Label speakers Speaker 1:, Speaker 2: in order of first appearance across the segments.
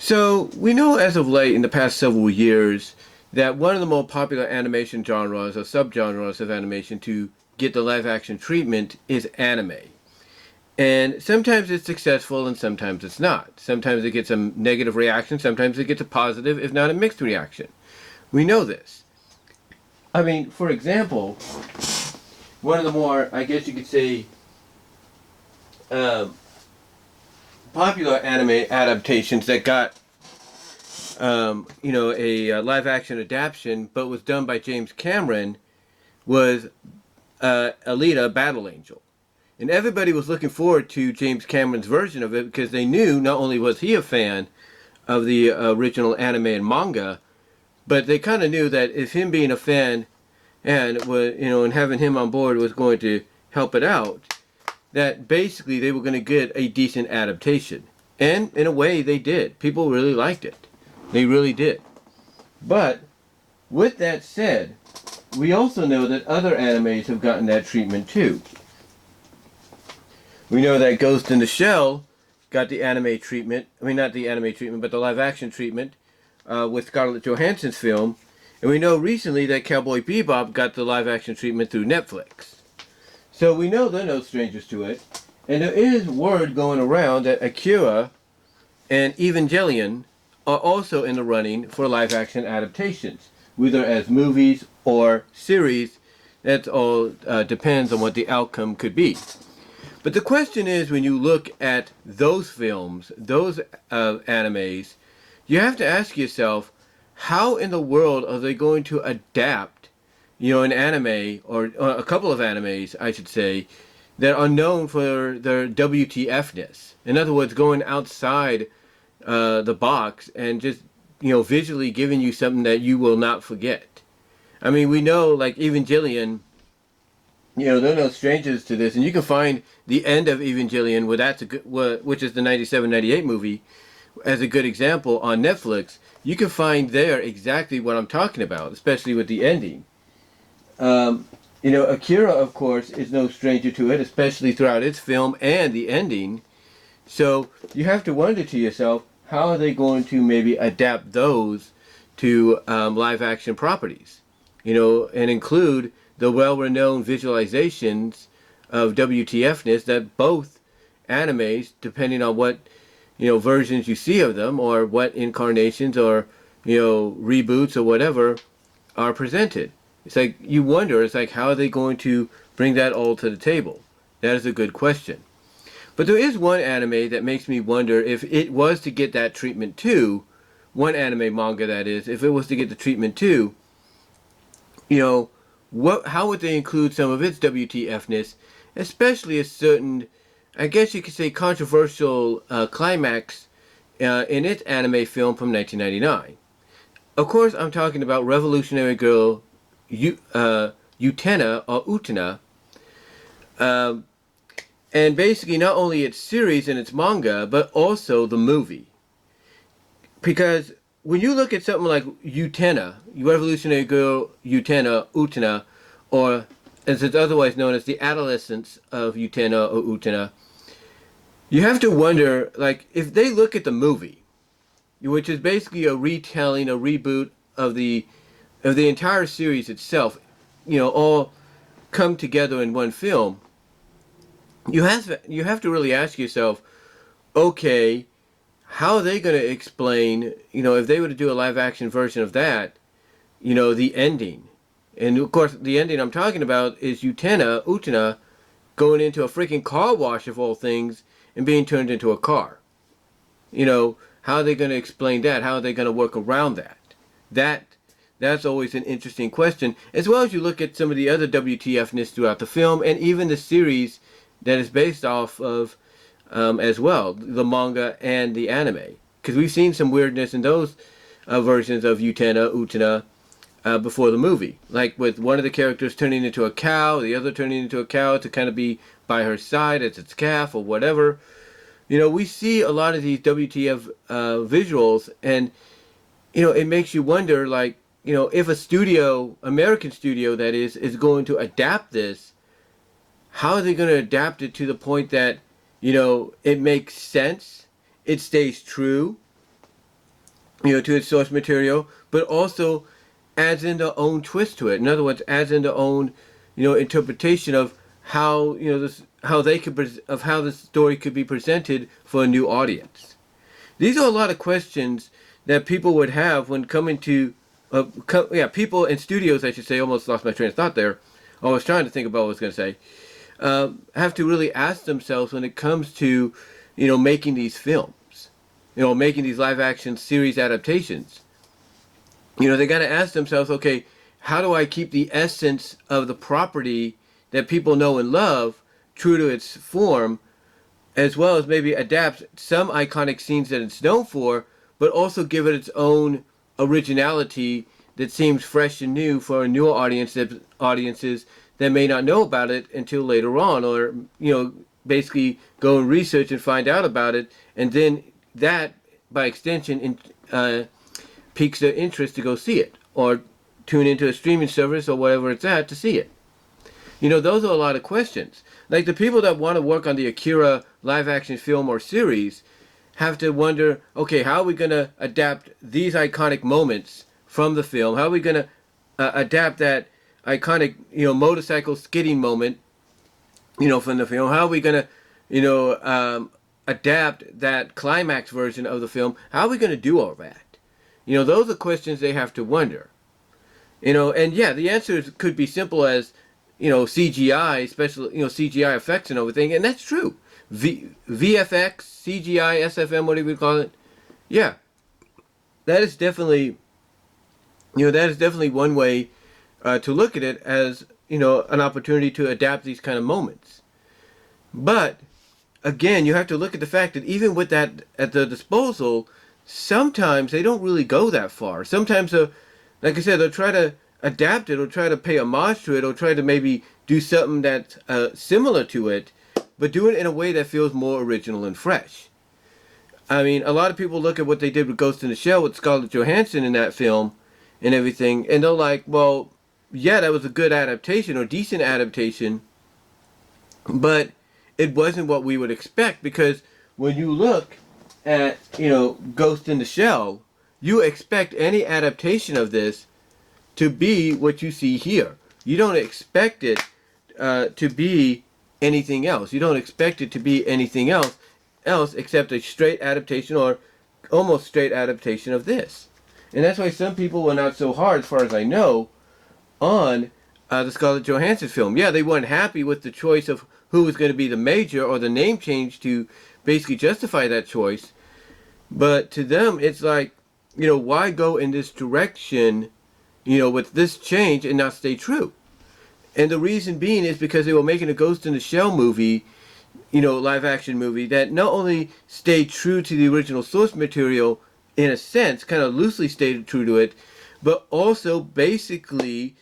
Speaker 1: So, we know as of late in the past several years that one of the more popular animation genres or subgenres of animation to get the live action treatment is anime. And sometimes it's successful and sometimes it's not. Sometimes it gets a negative reaction, sometimes it gets a positive, if not a mixed reaction. We know this. I mean, for example, one of the more, I guess you could say, um, popular anime adaptations that got a live action adaptation, but was done by James Cameron, was Alita Battle Angel. And everybody was looking forward to James Cameron's version of it because they knew not only was he a fan of the original anime and manga, but they kind of knew that if him being a fan and having him on board was going to help it out, that basically they were going to get a decent adaptation. And in a way they did. People really liked it. They really did. But with that said, we also know that other animes have gotten that treatment too. We know that Ghost in the Shell got the anime treatment. I mean, not the anime treatment, but the live action treatment with Scarlett Johansson's film. And we know recently that Cowboy Bebop got the live action treatment through Netflix. So we know they're no strangers to it. And there is word going around that Akira and Evangelion are also in the running for live action adaptations, whether as movies or series. That all depends on what the outcome could be. But the question is, when you look at those films, those animes, you have to ask yourself, how in the world are they going to adapt, an anime, or a couple of animes, I should say, that are known for their WTF-ness? In other words, going outside the box and just, visually giving you something that you will not forget. I mean, we know, like, Evangelion, they're no strangers to this, and you can find the end of Evangelion, which is the 97-98 movie, as a good example on Netflix. You can find there exactly what I'm talking about, especially with the ending. Akira, of course, is no stranger to it, especially throughout its film and the ending. So you have to wonder to yourself, how are they going to maybe adapt those to live action properties? And include the well-renowned visualizations of WTF-ness that both animes, depending on what versions you see of them, or what incarnations or reboots or whatever are presented. It's like you wonder. It's like, how are they going to bring that all to the table? That is a good question. But there is one anime that makes me wonder, if it was to get that treatment too, one anime manga that is, if it was to get the treatment too, how would they include some of its WTF-ness, especially a certain, I guess you could say, controversial climax in its anime film from 1999. Of course, I'm talking about Revolutionary Girl Utena, or Utena, and basically not only its series and its manga, but also the movie. Because when you look at something like Utena, Revolutionary Girl Utena, or as it's otherwise known as the adolescence of Utena or Utena, you have to wonder, like, if they look at the movie, which is basically a retelling, a reboot of the entire series itself, all come together in one film. You have to really ask yourself, okay, how are they going to explain, if they were to do a live action version of that, the ending? And of course, the ending I'm talking about is Utena, going into a freaking car wash of all things and being turned into a car. How are they going to explain that? How are they going to work around that? That's always an interesting question, as well as you look at some of the other WTF-ness throughout the film and even the series that is based off of as well, the manga and the anime. Because we've seen some weirdness in those versions of Utena, before the movie. Like with one of the characters turning into a cow, the other turning into a cow to kind of be by her side as its calf or whatever. We see a lot of these WTF visuals, and, it makes you wonder, like, if a studio, American studio that is going to adapt this, how are they going to adapt it to the point that, it makes sense, it stays true, to its source material, but also adds in their own twist to it. In other words, adds in their own, interpretation of how this how they could of how the story could be presented for a new audience. These are a lot of questions that people would have when coming to, people in studios, I should say. Almost lost my train of thought there. I was trying to think about what I was going to say. Have to really ask themselves when it comes to, making these films, making these live action series adaptations. They got to ask themselves, okay, how do I keep the essence of the property that people know and love true to its form, as well as maybe adapt some iconic scenes that it's known for, but also give it its own originality that seems fresh and new for a newer audiences that may not know about it until later on, or basically go and research and find out about it, and then that by extension piques their interest to go see it, or tune into a streaming service or whatever it's at to see it. Those are a lot of questions. Like the people that want to work on the Akira live action film or series have to wonder, okay, how are we going to adapt these iconic moments from the film? How are we going to adapt that iconic, motorcycle skidding moment, from the film? How are we going to, adapt that climax version of the film? How are we going to do all that? Those are questions they have to wonder. And yeah, the answers could be simple as, CGI, special, CGI effects and everything, and that's true. VFX, CGI, SFM, whatever you call it. Yeah, that is definitely, one way to look at it as, an opportunity to adapt these kind of moments. But again, you have to look at the fact that even with that at the disposal, sometimes they don't really go that far. Sometimes, like I said, they'll try to adapt it or try to pay homage to it or try to maybe do something that's similar to it, but do it in a way that feels more original and fresh. I mean, a lot of people look at what they did with Ghost in the Shell with Scarlett Johansson in that film and everything, and they're like, well, yeah, that was a good adaptation or decent adaptation, but it wasn't what we would expect, because when you look at, Ghost in the Shell, you expect any adaptation of this to be what you see here. You don't expect it to be anything else. You don't expect it to be anything else except a straight adaptation or almost straight adaptation of this. And that's why some people were not so hard, as far as I know, on the Scarlett Johansson film. Yeah, they weren't happy with the choice of who was going to be the major or the name change to basically justify that choice. But to them, it's like, why go in this direction, with this change and not stay true? And the reason being is because they were making a Ghost in the Shell movie, live action movie, that not only stayed true to the original source material, in a sense, kind of loosely stayed true to it, but also basically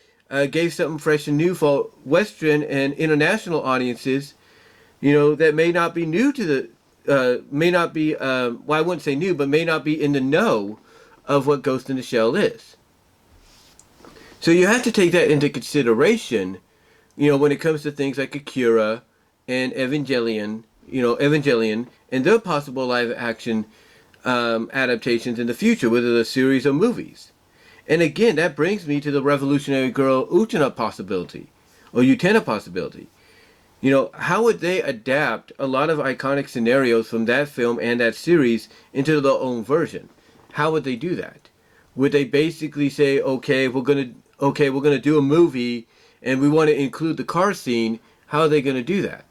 Speaker 1: gave something fresh and new for Western and international audiences, that may not be new to the, may not be, well, I wouldn't say new, but may not be in the know of what Ghost in the Shell is. So you have to take that into consideration, when it comes to things like Akira and Evangelion, and their possible live action adaptations in the future, whether they're series or movies. And again, that brings me to the Revolutionary Girl Utena possibility, or Utena possibility. How would they adapt a lot of iconic scenarios from that film and that series into their own version? How would they do that? Would they basically say, okay, we're gonna do a movie and we want to include the car scene? How are they gonna do that?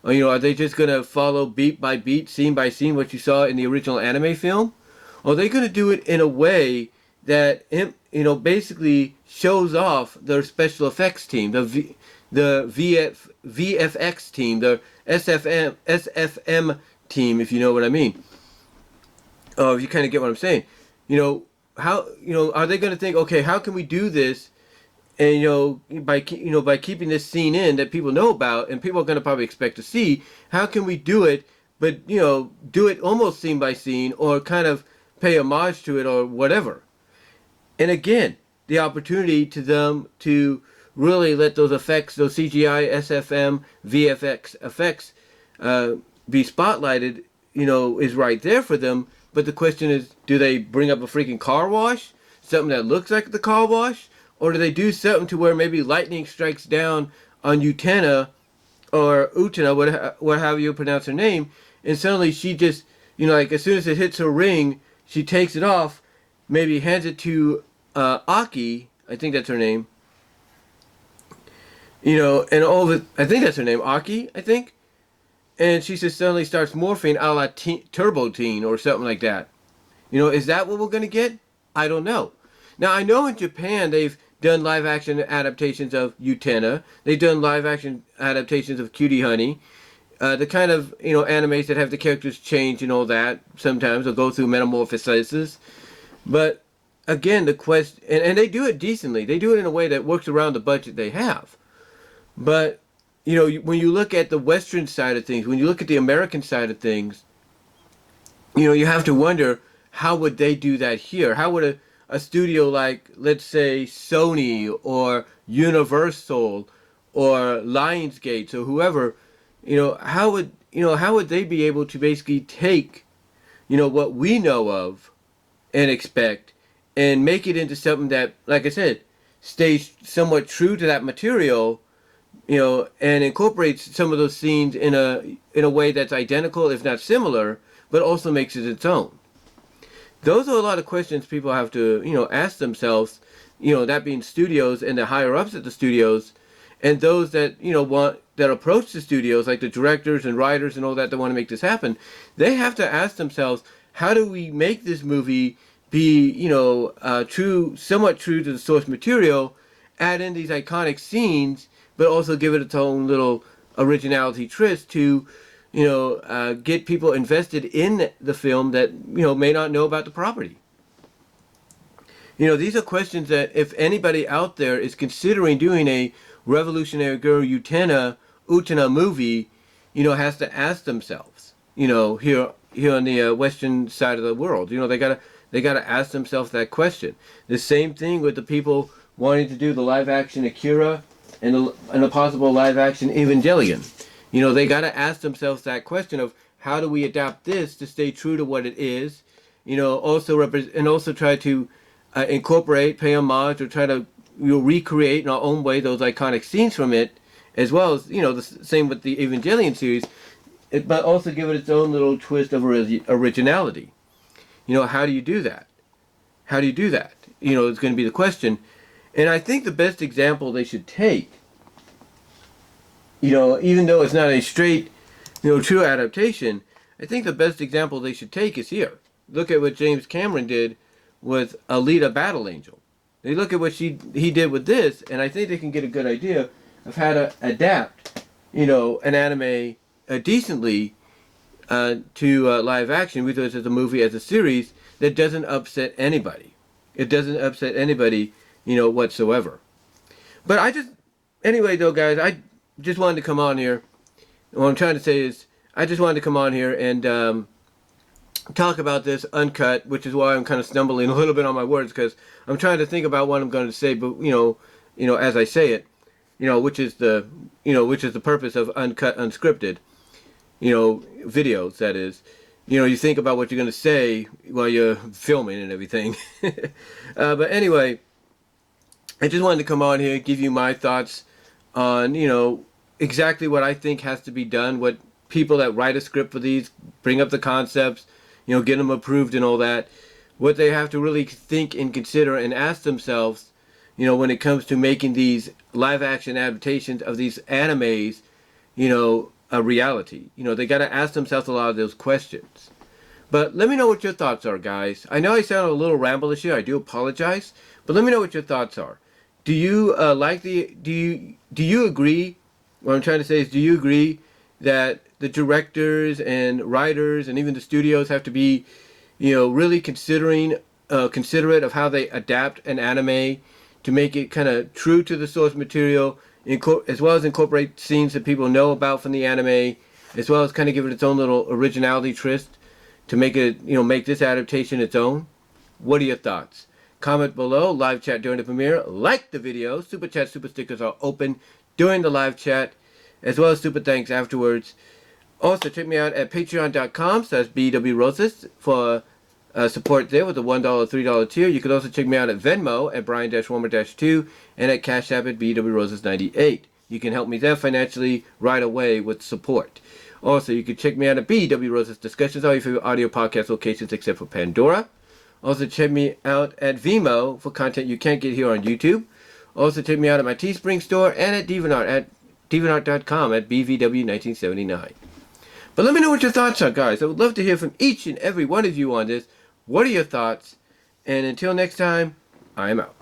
Speaker 1: Or, are they just gonna follow beat by beat, scene by scene, what you saw in the original anime film? Or are they gonna do it in a way that basically shows off their special effects team, the VFX team, the SFM team, if you know what I mean? If you kind of get what I'm saying. How are they going to think, okay, how can we do this, and by keeping this scene in that people know about and people are going to probably expect to see, how can we do it, but do it almost scene by scene, or kind of pay homage to it or whatever? And again, the opportunity to them to really let those effects, those CGI, SFM, VFX effects be spotlighted, is right there for them, but the question is, do they bring up a freaking car wash? Something that looks like the car wash? Or do they do something to where maybe lightning strikes down on Utena or Utena, what have you pronounce her name, and suddenly she just, like as soon as it hits her ring, she takes it off, maybe hands it to Aki, I think that's her name, and all of it, I think that's her name, Aki, I think, and she just suddenly starts morphing a la Turbo Teen or something like that. Is that what we're going to get? I don't know. Now, I know in Japan they've done live action adaptations of Utena. They've done live action adaptations of Cutie Honey. The kind of, animes that have the characters change and all that sometimes, or go through metamorphoses. But again, the question, and they do it decently. They do it in a way that works around the budget they have. But, when you look at the Western side of things, when you look at the American side of things, you have to wonder, how would they do that here? How would a studio like, let's say, Sony or Universal or Lionsgate or whoever, how would they be able to basically take, what we know of and expect and make it into something that, like I said, stays somewhat true to that material, and incorporates some of those scenes in a way that's identical, if not similar, but also makes it its own. Those are a lot of questions people have to, ask themselves, that being studios and the higher ups at the studios, and those that, that approach the studios, like the directors and writers and all that want to make this happen. They have to ask themselves, how do we make this movie be, somewhat true to the source material, add in these iconic scenes, but also give it its own little originality twist to, get people invested in the film that, may not know about the property. These are questions that if anybody out there is considering doing a Revolutionary Girl Utena movie, has to ask themselves, here on the Western side of the world. They gotta ask themselves that question. The same thing with the people wanting to do the live action Akira and a possible live action Evangelion. They got to ask themselves that question of, how do we adapt this to stay true to what it is, also try to incorporate, pay homage, or try to recreate in our own way those iconic scenes from it, as well as, the same with the Evangelion series, but also give it its own little twist of originality. How do you do that? How do you do that? It's going to be the question. And I think the best example they should take, even though it's not a straight, true adaptation, I think the best example they should take is here. Look at what James Cameron did with Alita Battle Angel. They look at what he did with this, and I think they can get a good idea of how to adapt, an anime decently to live action, whether it's as a movie, as a series, that doesn't upset anybody. It doesn't upset anybody, whatsoever. But anyway though, guys, I just wanted to come on here. What I'm trying to say is, I just wanted to come on here and talk about this uncut, which is why I'm kind of stumbling a little bit on my words, because I'm trying to think about what I'm going to say, but as I say it, which is the purpose of uncut, unscripted, videos. That is, you think about what you're going to say while you're filming and everything. But anyway, I just wanted to come on here, give you my thoughts on, exactly what I think has to be done, what people that write a script for these, bring up the concepts, get them approved and all that, what they have to really think and consider and ask themselves, when it comes to making these live action adaptations of these animes, a reality. They got to ask themselves a lot of those questions. But let me know what your thoughts are, guys. I know I sound a little ramblish here. I do apologize. But let me know what your thoughts are. Do you do you agree? What I'm trying to say is, do you agree that the directors and writers and even the studios have to be, really considerate of how they adapt an anime to make it kind of true to the source material, as well as incorporate scenes that people know about from the anime, as well as kind of give it its own little originality twist to make it, make this adaptation its own? What are your thoughts? Comment below, live chat during the premiere, like the video, super chat, super stickers are open during the live chat, as well as super thanks afterwards. Also, check me out at patreon.com/bwroses for support there with the $1, $3 tier. You can also check me out at Venmo at Brian-Warmer-2 and at Cash App at BWRoses98. You can help me there financially right away with support. Also, you can check me out at BW Roses Discussions, all your favorite audio podcast locations except for Pandora. Also, check me out at VENMO for content you can't get here on YouTube. Also, check me out at my Teespring store and at DeviantArt at DeviantArt.com at BVW1979. But let me know what your thoughts are, guys. I would love to hear from each and every one of you on this. What are your thoughts? And until next time, I am out.